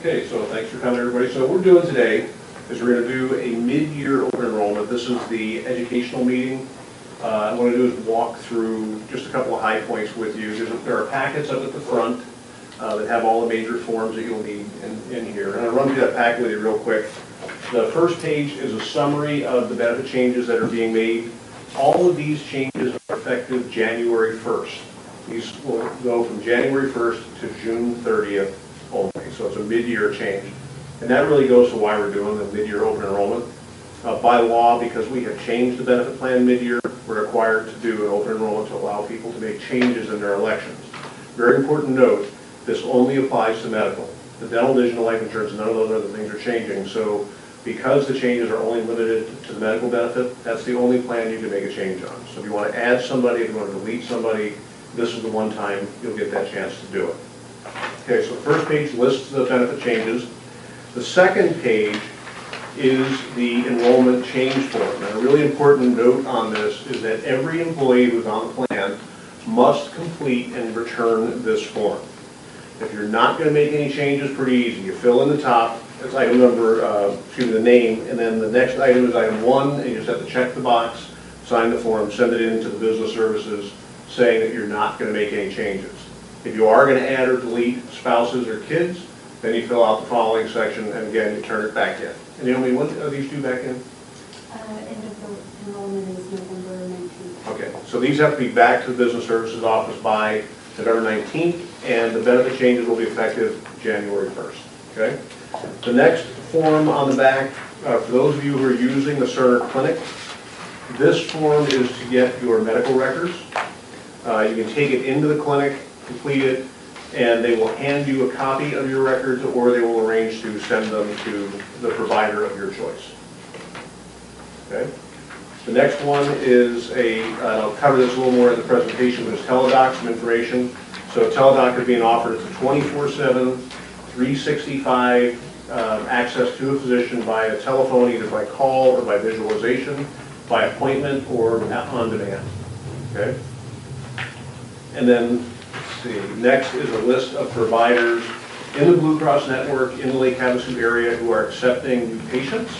Okay, so thanks for coming, everybody. So what we're doing today is we're going to do a mid-year open enrollment. This is the educational meeting. What I'm going to do is walk through just a couple of high points with you. There are packets up at the front that have all the major forms that you'll need in here. And I'll run through that packet with you real quick. The first page is a summary of the benefit changes that are being made. All of these changes are effective January 1st. These will go from January 1st to June 30th only. So it's a mid-year change. And that really goes to why we're doing the mid-year open enrollment. By law, because we have changed the benefit plan mid-year, we're required to do an open enrollment to allow people to make changes in their elections. Very important note, this only applies to medical. The dental, vision, and life insurance, none of those other things are changing. So because the changes are only limited to the medical benefit, that's the only plan you can make a change on. So if you want to add somebody, if you want to delete somebody, this is the one time you'll get that chance to do it. Okay, so the first page lists the benefit changes. The second page is the enrollment change form. And a really important note on this is that every employee who's on the plan must complete and return this form. If you're not going to make any changes, pretty easy. You fill in the top, that's item number, the name, and then the next item is item 1, and you just have to check the box, sign the form, send it in to the business services saying that you're not going to make any changes. If you are going to add or delete spouses or kids, then you fill out the following section, and again, you turn it back in. And Naomi, when are these due back in? End of the enrollment is November 19th. Okay, so these have to be back to the business services office by November 19th, and the benefit changes will be effective January 1st. Okay? The next form on the back, for those of you who are using the Cerner Clinic, this form is to get your medical records. You can take it into the clinic, complete it, and they will hand you a copy of your records, or they will arrange to send them to the provider of your choice. Okay? The next one is I'll cover this a little more in the presentation, but it's Teledoc, some information. So Teledoc is being offered as a 24/7, 365 access to a physician via telephone, either by call or by visualization, by appointment or on demand. Okay? And then, let's see, next is a list of providers in the Blue Cross network in the Lake Havasu area who are accepting new patients.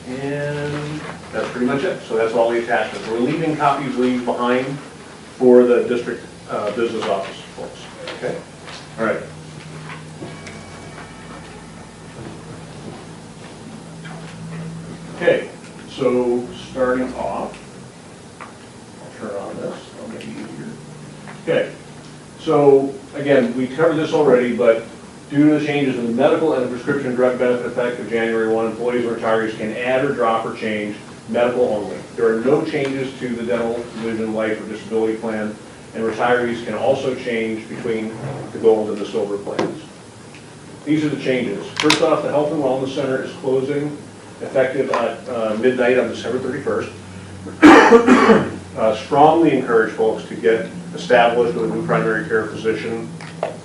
And that's pretty much it. So that's all the attachments. We're leaving copies behind for the district business office folks. Okay? All right. Okay, so starting off, I'll turn on this, I'll make it easier. Okay, so again, we covered this already, but due to the changes in the medical and the prescription drug benefit effective January 1, employees and retirees can add or drop or change medical only. There are no changes to the dental, vision, life, or disability plan, and retirees can also change between the gold and the silver plans. These are the changes. First off, the Health and Wellness Center is closing effective at midnight on December 31st. Strongly encourage folks to get established with a new primary care physician.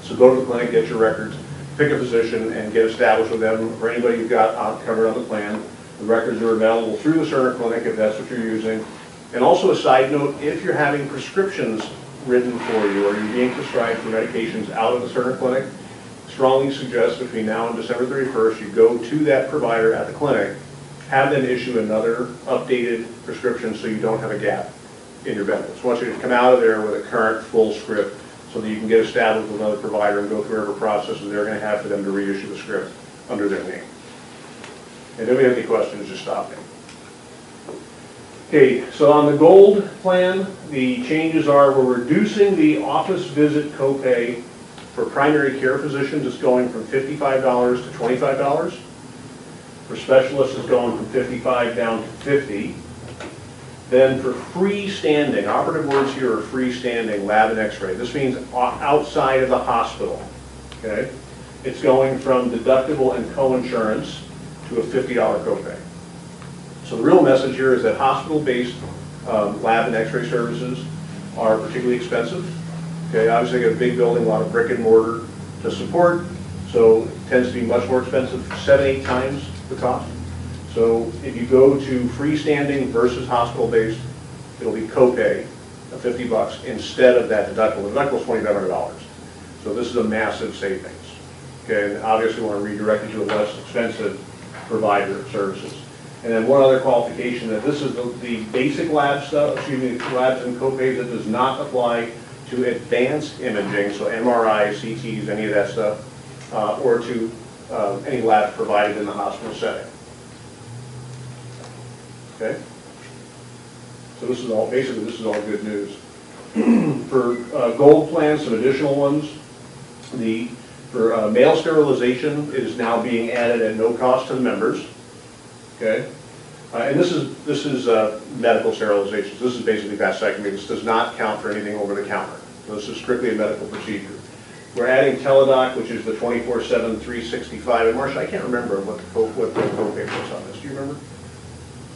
So go to the clinic, get your records, pick a physician, and get established with them. For anybody you've got covered on the plan, the records are available through the Cerner Clinic if that's what you're using. And also a side note, if you're having prescriptions written for you or you're being prescribed for medications out of the Cerner Clinic, strongly suggest between now and December 31st you go to that provider at the clinic, have them issue another updated prescription so you don't have a gap in your benefits. I want you to come out of there with a current full script so that you can get established with another provider and go through whatever processes they're going to have for them to reissue the script under their name. And if you have any questions, just stop me. Okay, so on the gold plan, the changes are we're reducing the office visit copay for primary care physicians. It's going from $55 to $25. For specialists, it's going from $55 down to $50. Then for freestanding, operative words here are freestanding lab and x-ray. This means outside of the hospital, okay? It's going from deductible and co-insurance to a $50 copay. So the real message here is that hospital-based lab and x-ray services are particularly expensive. Okay, obviously you got a big building, a lot of brick and mortar to support, so it tends to be much more expensive, 7-8 times the cost. So if you go to freestanding versus hospital-based, it'll be copay of $50 instead of that deductible. The deductible is $2,500. So So this is a massive savings. Okay, and obviously we want to redirect it to a less expensive provider of services. And then one other qualification, that this is the basic lab stuff, labs and copays. It does not apply to advanced imaging, so MRIs, CTs, any of that stuff, or to any labs provided in the hospital setting. Okay? So this is all, basically this is all good news. For gold plans, some additional ones. For male sterilization, it is now being added at no cost to the members. Okay? And this is medical sterilizations. This is basically vasectomy. This does not count for anything over the counter. So this is strictly a medical procedure. We're adding Teledoc, which is the 24/7, 365. And Marcia, I can't remember what the copay was on this. Do you remember?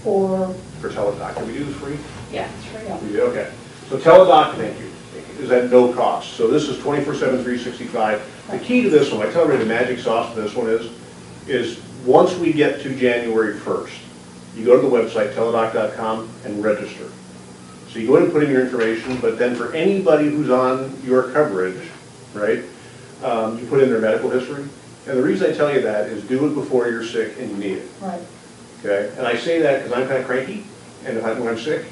For Teledoc. Can we do this free? Yeah, it's free. We do? Okay. So Teledoc, thank you, is at no cost. So this is 24/7, 365. The key to this one, I tell everybody the magic sauce to this one is once we get to January 1st, you go to the website, teledoc.com, and register. So you go in and put in your information, but then for anybody who's on your coverage, right, you put in their medical history. And the reason I tell you that is do it before you're sick and you need it. Right. Okay? And I say that because I'm kind of cranky, and when I'm sick,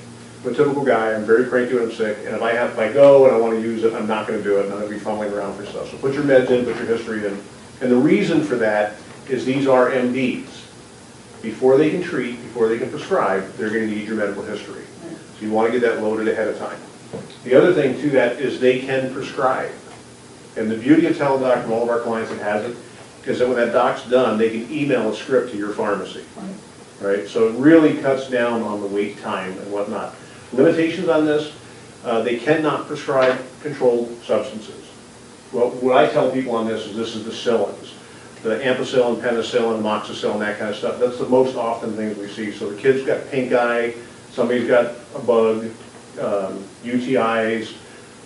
I'm a typical guy, I'm very cranky when I'm sick, and if I go and I want to use it, I'm not going to do it, and I'm going to be fumbling around for stuff. So put your meds in, put your history in. And the reason for that is these are MDs. Before they can treat, before they can prescribe, they're going to need your medical history. So you want to get that loaded ahead of time. The other thing to that is they can prescribe. And the beauty of Teledoc from all of our clients that has it is that when that doc's done, they can email a script to your pharmacy. Right? So it really cuts down on the wait time and whatnot. Limitations on this, they cannot prescribe controlled substances. Well, what I tell people on this is the Cillins. The ampicillin, penicillin, amoxicillin, that kind of stuff. That's the most often things we see. So the kid's got pink eye, somebody's got a bug, UTIs,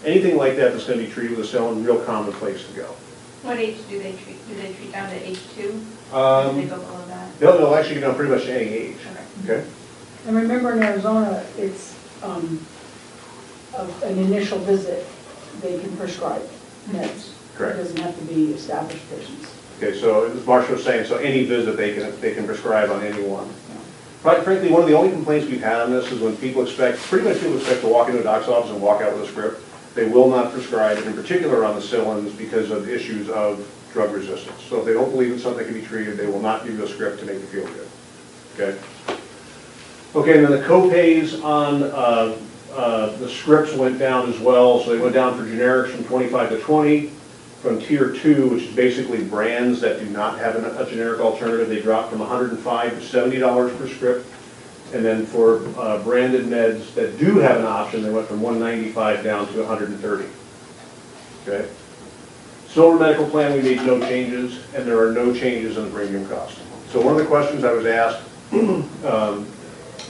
anything like that that's going to be treated with a Cillin, real common place to go. What age do they treat? Do they treat down to age 2? Do they go below that? They'll actually get down pretty much to any age. Okay. And remember in Arizona, it's an initial visit, they can prescribe meds. Correct. It doesn't have to be established patients. Okay, so as Marcia was saying, so any visit they can prescribe on anyone. Quite frankly, one of the only complaints we've had on this is when people pretty much people expect to walk into a doc's office and walk out with a script. They will not prescribe, in particular on the Cillins, because of issues of drug resistance. So if they don't believe that something can be treated, they will not give you a script to make you feel good. Okay. Okay, and then the copays on the scripts went down as well. So they went down for generics from 25 to 20. From tier 2, which is basically brands that do not have a generic alternative, they dropped from $105 to $70 per script. And then for branded meds that do have an option, they went from $195 down to $130. Okay. Silver medical plan, we made no changes, and there are no changes in the premium cost. So one of the questions I was asked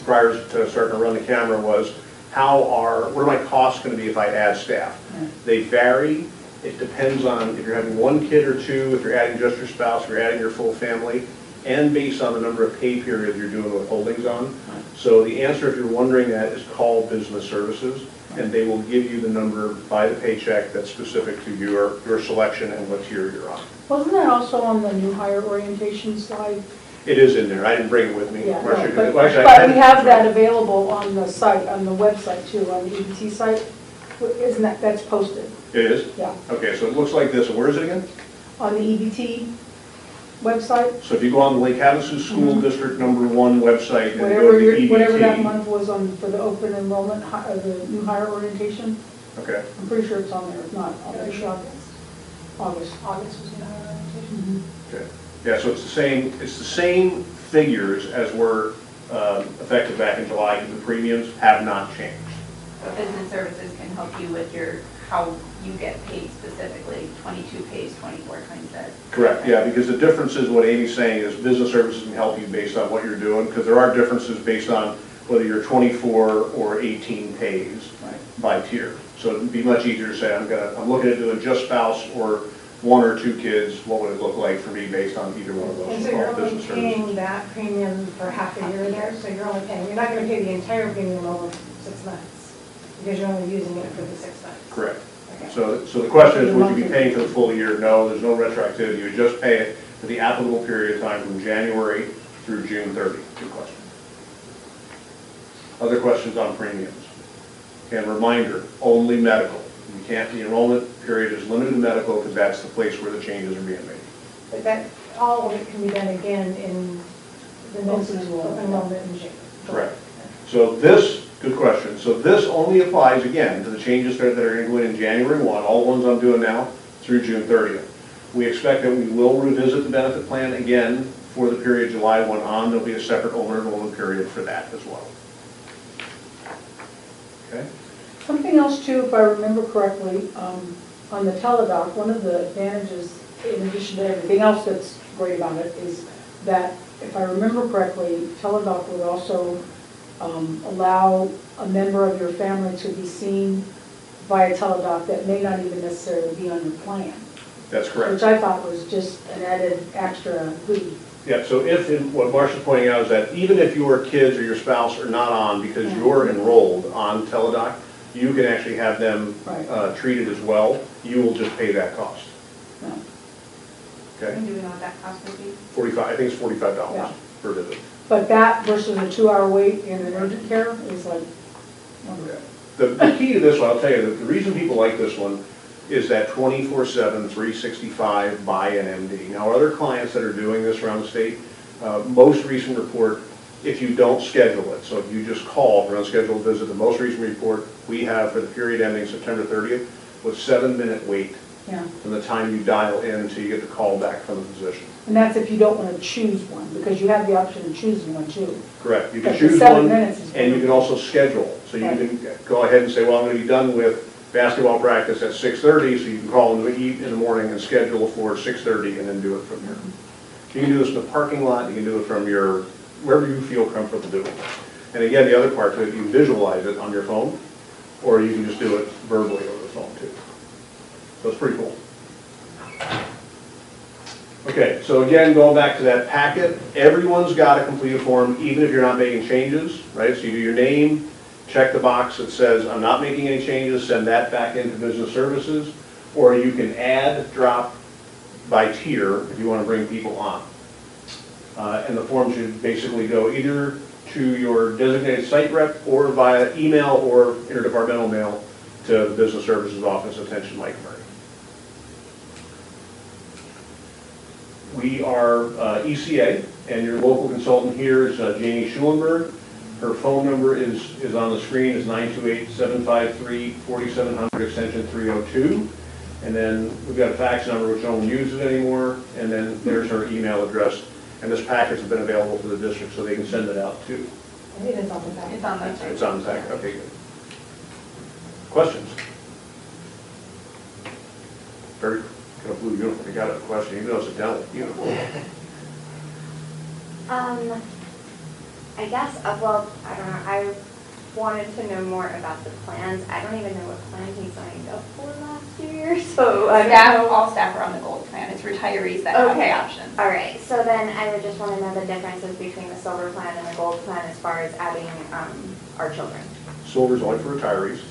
prior to starting to run the camera was, what are my costs going to be if I add staff? They vary. It depends on if you're having one kid or two, if you're adding just your spouse, if you're adding your full family, and based on the number of pay periods you're doing withholdings on. So the answer, if you're wondering that, is call business services, and they will give you the number by the paycheck that's specific to your selection and what tier you're on. Wasn't that also on the new hire orientation slide? It is in there. I didn't bring it with me. Yeah, Marcia, no, but we have that available on the site, on the website too, on the EBT site. Isn't that's posted? It is? Yeah. Okay, so it looks like this. Where is it again? On the EBT website. So if you go on the Lake Havasu School District #1 website and go Whatever to EBT. whatever that month was on for the open enrollment, the new hire orientation. Okay. I'm pretty sure it's on there. If not, I'll make sure. August. August was new hire orientation. Okay. Yeah, so it's the same figures as were effective back in July, because the premiums have not changed. So business services can help you with how you get paid specifically. 22 pays, 24 26. Correct, yeah, because the difference is what Amy's saying is business services can help you based on what you're doing, because there are differences based on whether you're 24 or 18 pays by tier. So it'd be much easier to say, I'm looking at doing just spouse or 1 or 2 kids, what would it look like for me based on either one of those? And so you're only paying that premium for half a year there, so you're only paying, you're not going to pay the entire premium over 6 months, because you're only using it for the 6 months. Correct. Okay. So the question is, would you be paying for the full year? No, there's no retroactivity. You would just pay it for the applicable period of time from January through June 30. Good question. Other questions on premiums? And reminder, only medical. You can't, the enrollment period is limited to medical because that's the place where the changes are being made. But that, all of it can be done again in the next enrollment in June. Correct. So this, good question, so this only applies again to the changes that are going to go in January 1, all the ones I'm doing now, through June 30th. We expect that we will revisit the benefit plan again for the period July 1 on. There'll be a separate open enrollment period for that as well. Okay? Something else too, if I remember correctly, on the teledoc, one of the advantages, in addition to everything else that's great about it, is that, if I remember correctly, teledoc would also allow a member of your family to be seen via teledoc that may not even necessarily be on your plan. That's correct. Which I thought was just an added extra goodie. Yeah, so what Marcia's pointing out is that even if your kids or your spouse are not on because you're enrolled on teledoc, you can actually have them treated as well. You will just pay that cost. No. Okay? And do we know what that cost would be? 45. I think it's $45 Yeah. per visit. But that versus a 2-hour wait in an urgent care is like, wonderful. The key to this one, I'll tell you, the reason people like this one is that 24/7, 365 by an MD. Now, other clients that are doing this around the state, most recent report, if you don't schedule it, so if you just call for an unscheduled visit, the most recent report we have for the period ending September 30th was 7-minute wait Yeah. from the time you dial in until you get the call back from the physician. And that's if you don't want to choose one, because you have the option of choosing one too. Correct. You can But the choose 7 one, minutes is and you can also schedule. So you Right. can go ahead and say, well, I'm going to be done with basketball practice at 6:30, so you can call them to eat in the morning and schedule for 6:30 and then do it from here. You can do this in the parking lot, you can do it from your, wherever you feel comfortable doing it. And again, the other part, to it, you visualize it on your phone, or you can just do it verbally over the phone too. So it's pretty cool. Okay, so again, going back to that packet, everyone's got to complete a form, even if you're not making changes, right? So you do your name, check the box that says, I'm not making any changes, send that back into business services, or you can add, drop by tier if you want to bring people on. And the form should basically go either to your designated site rep or via email or interdepartmental mail to the business services office, attention Mike Murray. We are ECA, and your local consultant here is Janie Schulenberg. Her phone number is on the screen, is 928-753-4700, extension 302. And then we've got a fax number which no one uses anymore, and then there's her email address. And this package has been available to the district, so they can send it out too. It is on the back. It's on the site. It's on the packet, okay, good. Questions? Very, got a blue uniform, you got a question, even though it's a dental uniform. I guess, well, I don't know, I wanted to know more about the plans. I don't even know what plan he signed up for last year, so I don't know. All staff are on the gold plan. It's retirees that have the options. All right, so then I would just want to know the differences between the silver plan and the gold plan as far as adding our children. Silver's only for retirees.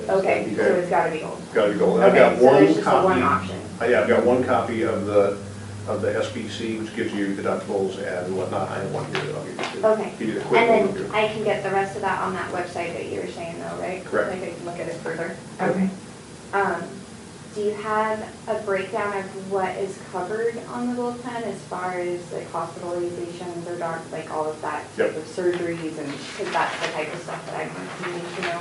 Okay, so it's got to be gold. Got to be gold. I've Okay, got so one there's just a one copy. option. Yeah, I've got one copy of the SBC, which gives you deductibles and whatnot. I have one here that I'll give you. Okay, Give you the quick and overview. then I can get the rest of that on that website that you were saying though, right? Correct. Like I can look at it further? Okay. Do you have a breakdown of what is covered on the gold plan as far as like hospitalizations or like all of that type of surgeries, and because that's the type of stuff that I need to know?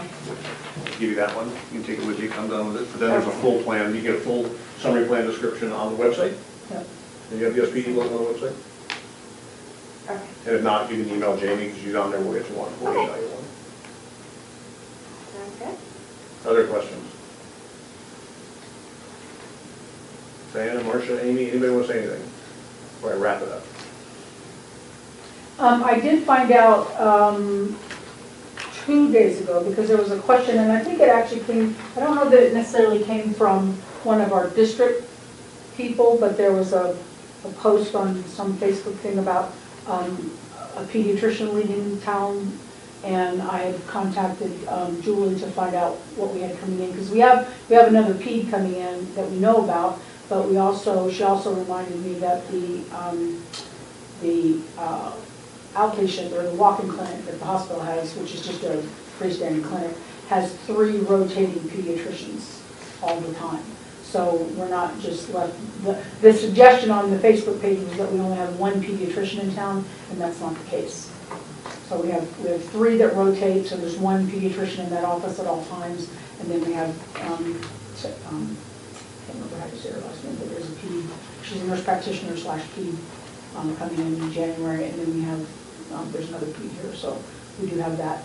Give you that one. You can take it with you, come down with it. But then there's a full plan. You get a full summary plan description on the website. Yep. And you have the SPD logo on the website. Okay. And if not, you can email Jamie because she's on there. We'll get you one. We'll email you one. Sounds good. Other questions? Diana, Marcia, Amy, anybody want to say anything before I wrap it up? I did find out 2 days ago, because there was a question, and I think it actually came, I don't know that it necessarily came from one of our district people, but there was a post on some Facebook thing about a pediatrician leaving town, And I had contacted Julie to find out what we had coming in, because we have another ped coming in that we know about, but she also reminded me that the outpatient or the walk-in clinic that the hospital has, which is just a freestanding clinic, has 3 rotating pediatricians all the time. So we're not just left, the suggestion on the Facebook page was that we only have 1 pediatrician in town, and that's not the case. So we have 3 that rotate, so there's 1 pediatrician in that office at all times, and then we have, I can't remember how to say her last name, but there's a ped, she's a nurse practitioner / ped coming in January, and then we have, there's another ped here, so we do have that.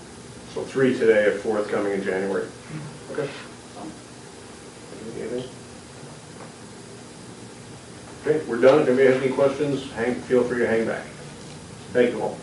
So 3 today, a 4th coming in January. Okay. Anything? Okay, we're done. If anybody has any questions, feel free to hang back. Thank you all.